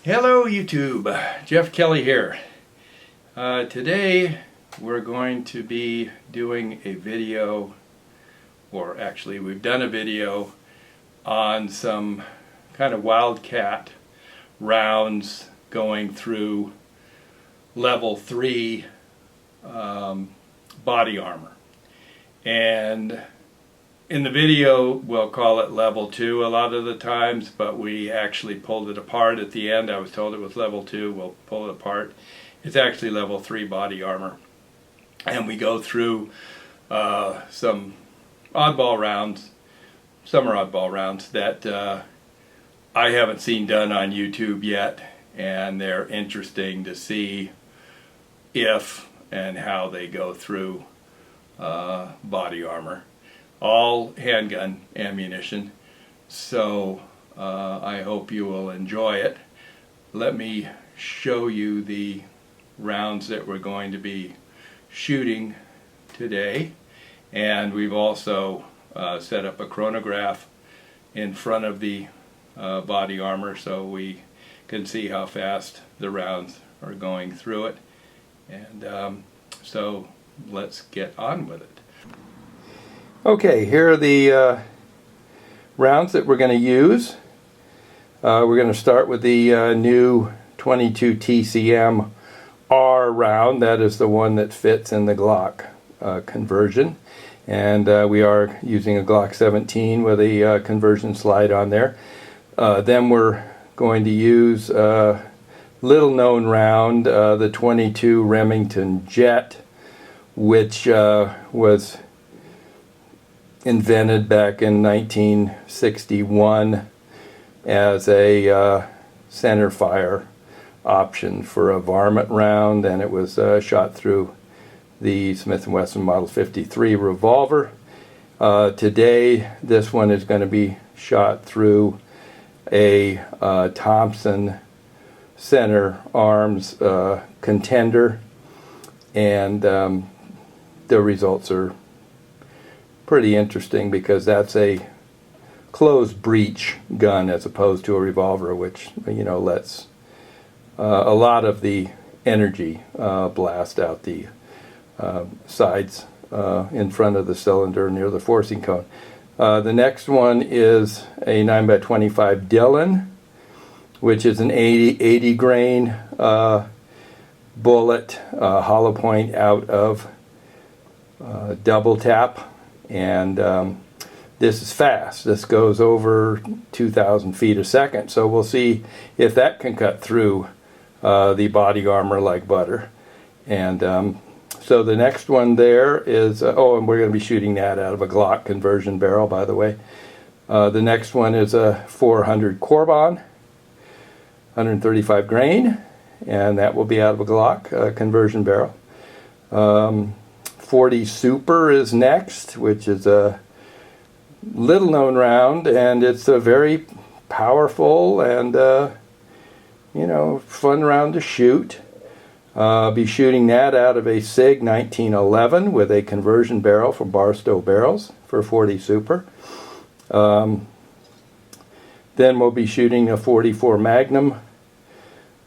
Hello YouTube, Jeff Kelly here. Today we're going to be doing a video, or actually we've done a video on some kind of wildcat rounds going through level 3 body armor. And in the video we'll call it level 2 a lot of the times, but we actually pulled it apart at the end. I was told it was level 2, we'll pull it apart. It's actually level 3 body armor. And we go through some oddball rounds, some are oddball rounds that I haven't seen done on YouTube yet, and they're interesting to see if and how they go through body armor. All handgun ammunition, so I hope you will enjoy it. Let me show you the rounds that we're going to be shooting today, and we've also set up a chronograph in front of the body armor so we can see how fast the rounds are going through it. And so let's get on with it. Okay, here are the rounds that we're going to use. We're going to start with the new 22 TCM R round. That is the one that fits in the Glock conversion. And we are using a Glock 17 with a conversion slide on there. Then we're going to use a little known round, the 22 Rem Jet, which was invented back in 1961 as a center fire option for a varmint round, and it was shot through the Smith & Wesson Model 53 revolver. Today this one is going to be shot through a Thompson center arms contender, and the results are pretty interesting because that's a closed breech gun as opposed to a revolver, which, you know, lets a lot of the energy blast out the sides in front of the cylinder near the forcing cone. The next one is a 9x25 Dillon, which is an 80 grain bullet, hollow point out of double tap. And this is fast. This goes over 2,000 feet a second, so we'll see if that can cut through the body armor like butter. And so the next one there is oh, and we're going to be shooting that out of a Glock conversion barrel, by the way. The next one is a 400 CorBon, 135 grain, and that will be out of a Glock conversion barrel. 40 Super is next, which is a little known round, and it's a very powerful and you know, fun round to shoot. Be shooting that out of a SIG 1911 with a conversion barrel from Barstow Barrels for 40 Super. Then we'll be shooting a 44 Magnum.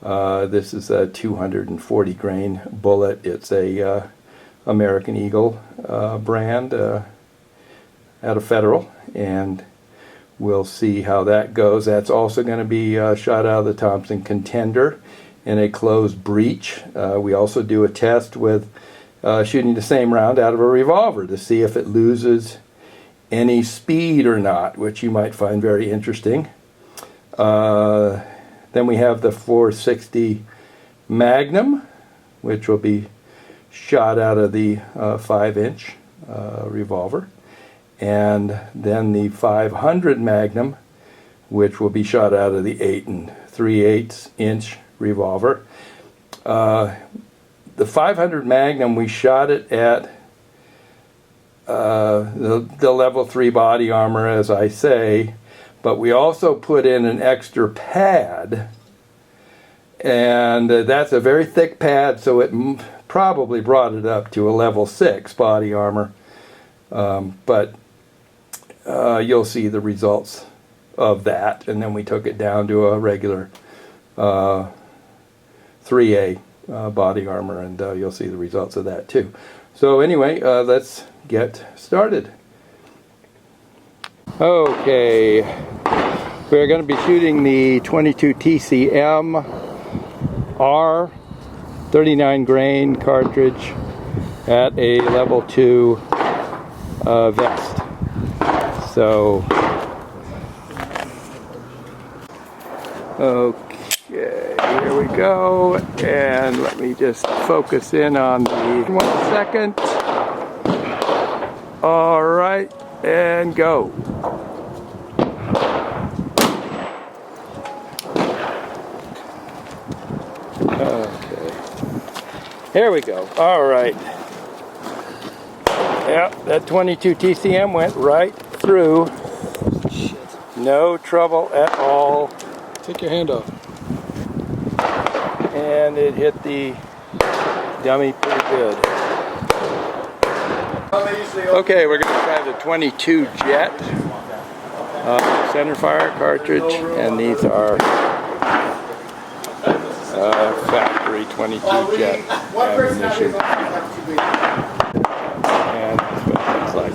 This is a 240 grain bullet. It's a American Eagle brand out of Federal, and we'll see how that goes. That's also going to be shot out of the Thompson Contender in a closed breech. We also do a test with shooting the same round out of a revolver to see if it loses any speed or not, which you might find very interesting. Then we have the 460 Magnum, which will be shot out of the 5-inch revolver, and then the 500 Magnum, which will be shot out of the 8 3/8 inch revolver. The 500 Magnum, we shot it at the level 3 body armor, as I say, but we also put in an extra pad, and that's a very thick pad, so it probably brought it up to a level 6 body armor, but you'll see the results of that. And then we took it down to a regular 3A body armor, and you'll see the results of that too. So anyway, let's get started. Okay, we're going to be shooting the 22 TCM R 39 grain cartridge at a level 2 vest. So, okay, here we go, and let me just focus in on the 1 second. All right, and go. Okay, here we go. All right. Yeah, that 22 TCM went right through. Shit. No trouble at all. Take your hand off. And it hit the dummy pretty good. Okay, we're going to try the 22 Jet center fire cartridge, and these are factory 22 Jet ammunition. And that's what it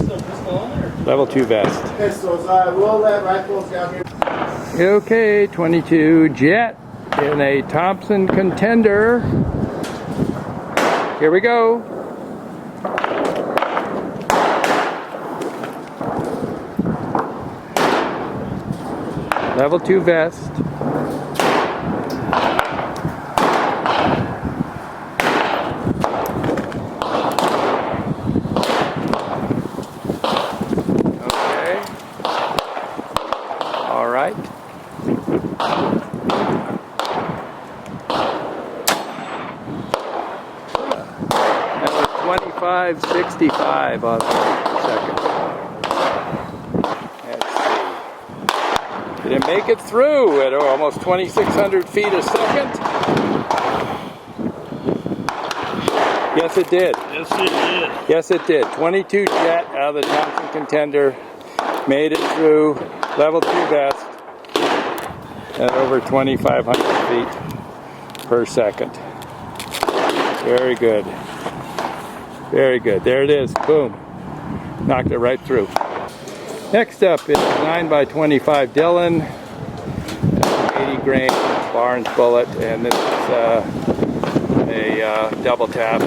looks like. Level 2 vest. We'll let rifles down here. Okay, 22 Jet in a Thompson Contender. Here we go. Level 2 vest. Okay. All right. That was 25.65 on the second. Let's see. Did it make it through at almost 2,600 feet a second? Yes, it did. Yes, it did. Yes, it did. 22 Jet out of the Thompson Contender made it through level 2 vest at over 2,500 feet per second. Very good. Very good. There it is. Boom. Knocked it right through. Next up is 9x25 Dillon, 80 grain Barnes bullet, and this is a double tap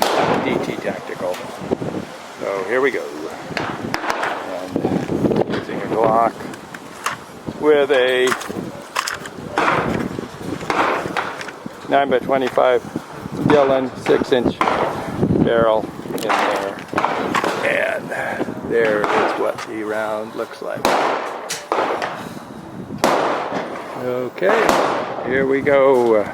DT tactical. So here we go. And using a Glock with a 9x25 Dillon 6-inch barrel in there. And there is what the round looks like. Okay, here we go.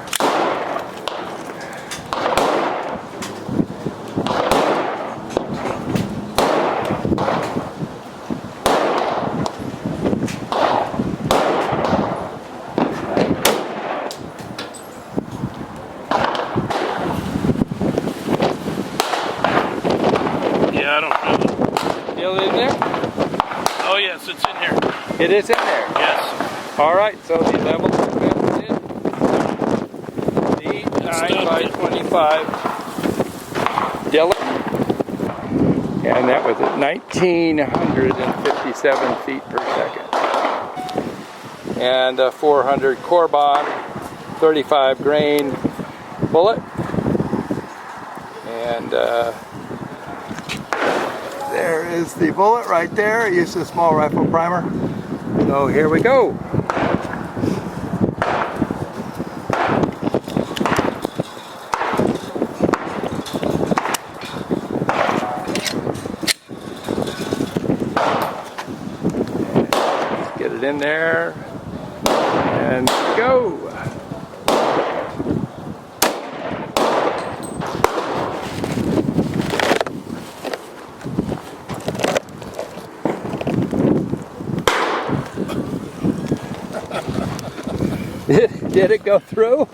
Yeah, I don't feel it. Still in there? Oh, yes, it's in here. It is in there. Yes. All right, so the level 2 vest is in. The 9x25 Dillon. And that was at 1,957 feet per second. And a 400 CorBon 35 grain bullet. And there is the bullet right there. I used a small rifle primer. So here we go. Let's get it in there and go. Did it go through?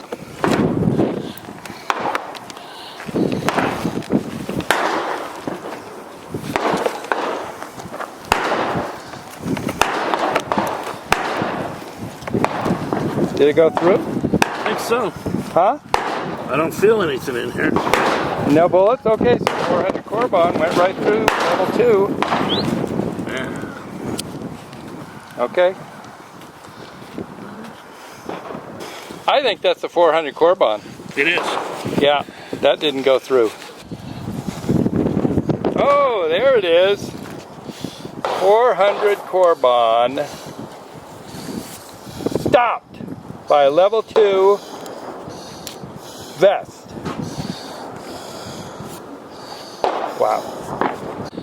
Did it go through? think so. Huh? I don't feel anything in here. No bullets? Okay, so 400 CorBon went right through level 2. Yeah. Okay. I think that's the 400 CorBon. It is. Yeah, that didn't go through. Oh, there it is. 400 CorBon. Stopped by a level 2 vest. Wow.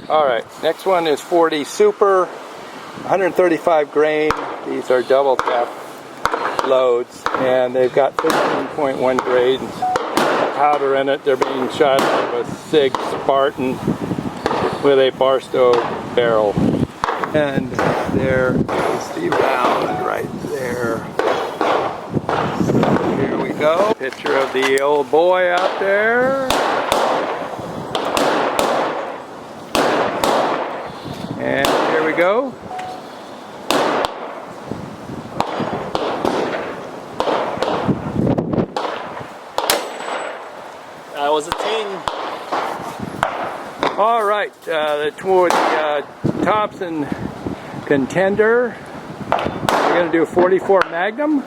Alright, next one is 40 Super, 135 grain. These are double tap loads, and they've got 13.1 grains powder in it. They're being shot with SIG Spartan with a Barstow barrel. And there is the round right there. Here we go. Picture of the old boy out there. And here we go. That was a ting. All right, toward the Thompson Contender, we're going to do a 44 Magnum.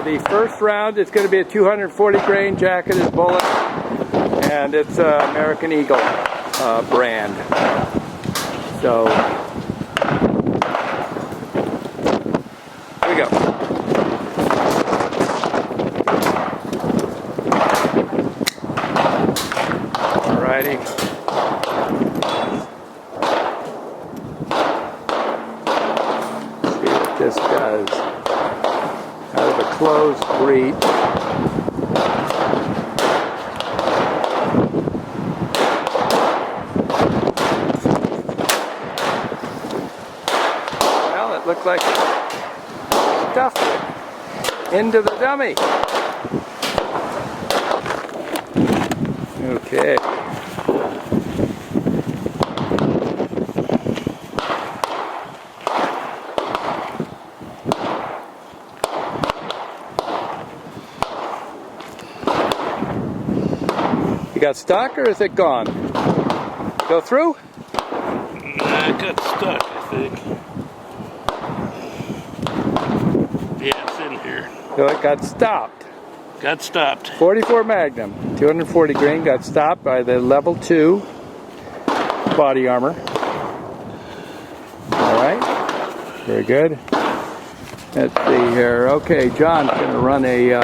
The first round is going to be a 240 grain jacketed bullet, and it's American Eagle brand. So, here we go. Alrighty. See what this does. Out of a closed breech. Well, it looked like stuff into the dummy. Okay. You got stock, or is it gone? Go through? Nah, it got stuck, I think. Yeah, it's in here. So it got stopped. Got stopped. 44 Magnum, 240 grain, got stopped by the level 2 body armor. Alright, very good. Let's see here. Okay, John's going to run a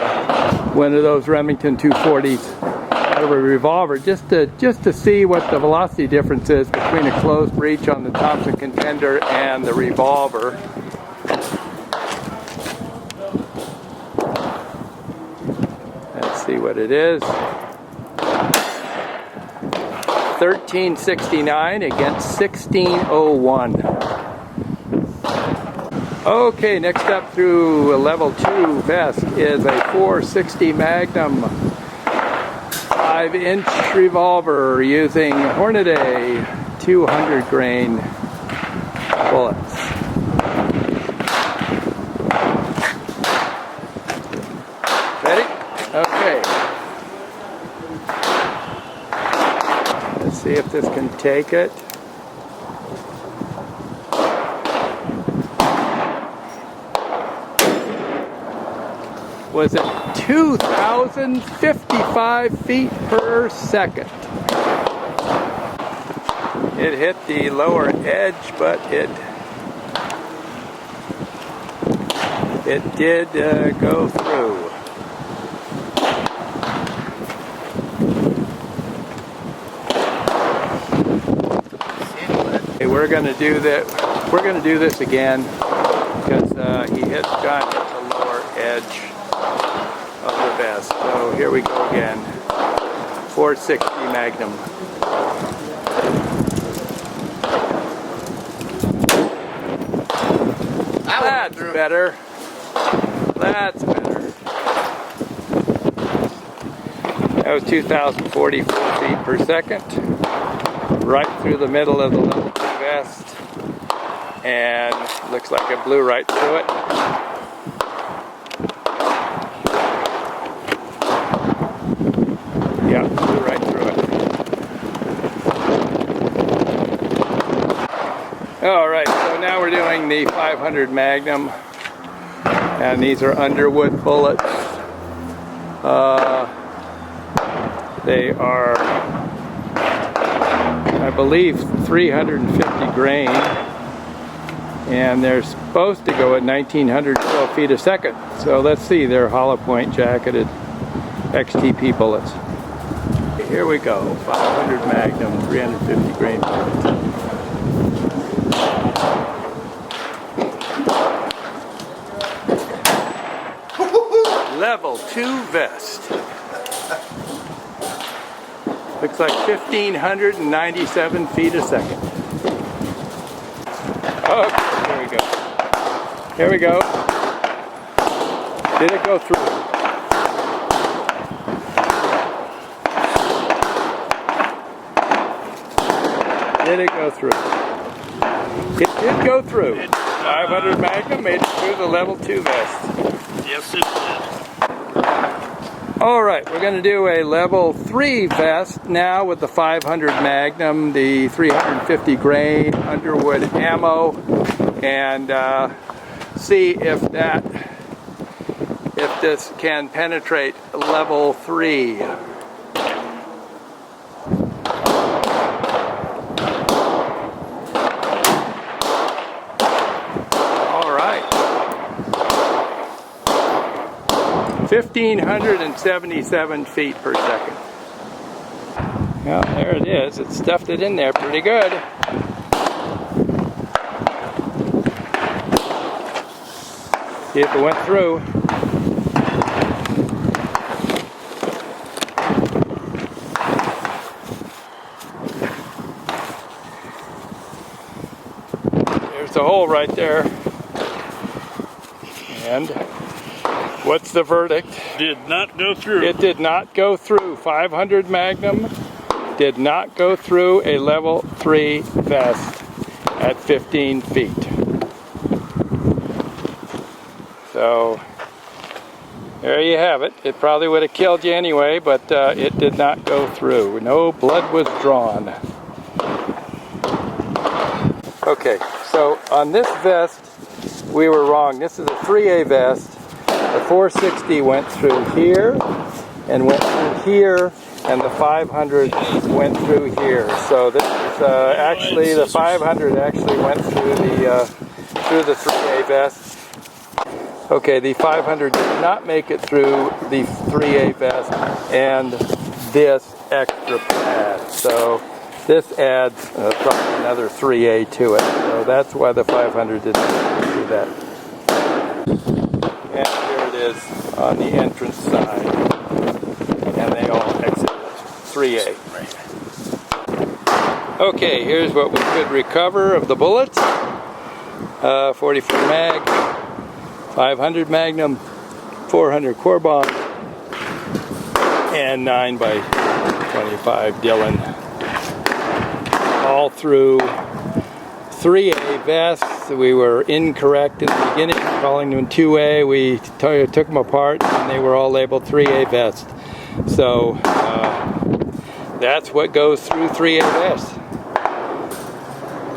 one of those Remington 240s out of a revolver just to see what the velocity difference is between a closed breech on the Thompson Contender and the revolver. Let's see what it is. 1369 against 1601. Okay, next up through a level 2 vest is a 460 Magnum 5-inch revolver using Hornady 200 grain bullets. Ready? Okay. Let's see if this can take it. Was it 2,055 feet per second? It hit the lower edge, but it did go through. Okay, we're going to do that. We're going to do this again because he hit John at the lower edge of the vest. So here we go again. 460 Magnum. That's better. That's better. That was 2,044 feet per second. Right through the middle of the level 2 vest. And looks like it blew right through it. showing the 500 Magnum, and these are Underwood bullets. They are, I believe, 350 grain, and they're supposed to go at 1912 feet a second. So let's see, they're hollow point jacketed XTP bullets. Here we go, 500 Magnum, 350 grain bullets. Level 2 vest. Looks like 1,597 feet a second. Oh, here we go. Here we go. Did it go through? Did it go through? It did go through. 500 Magnum made it through the level 2 vest. Yes, it did. Alright, we're going to do a level 3 vest now with the 500 Magnum, the 350 grain Underwood ammo, and see if this can penetrate level 3. Alright. 1,577 feet per second. Well, there it is. It stuffed it in there pretty good. See if it went through. There's a hole right there. And what's the verdict? Did not go through. It did not go through. 500 Magnum did not go through a level 3 vest at 15 feet. So there you have it. It probably would have killed you anyway, but it did not go through. No blood was drawn. Okay, so on this vest, we were wrong. This is a 3A vest. The 460 went through here, and went through here, and the 500 went through here. So this is actually, the 500 actually went through the 3A vest. Okay, the 500 did not make it through the 3A vest and this extra pad. So this adds probably another 3A to it. So that's why the 500 didn't do that. And here it is on the entrance side. And they all exit 3A. Okay, here's what we could recover of the bullets. 44 mag, 500 Magnum, 400 CorBon, and 9x25 Dillon. All through 3A vests. We were incorrect in the beginning, calling them 2A. We took them apart and they were all labeled 3A vests. So that's what goes through 3A vests.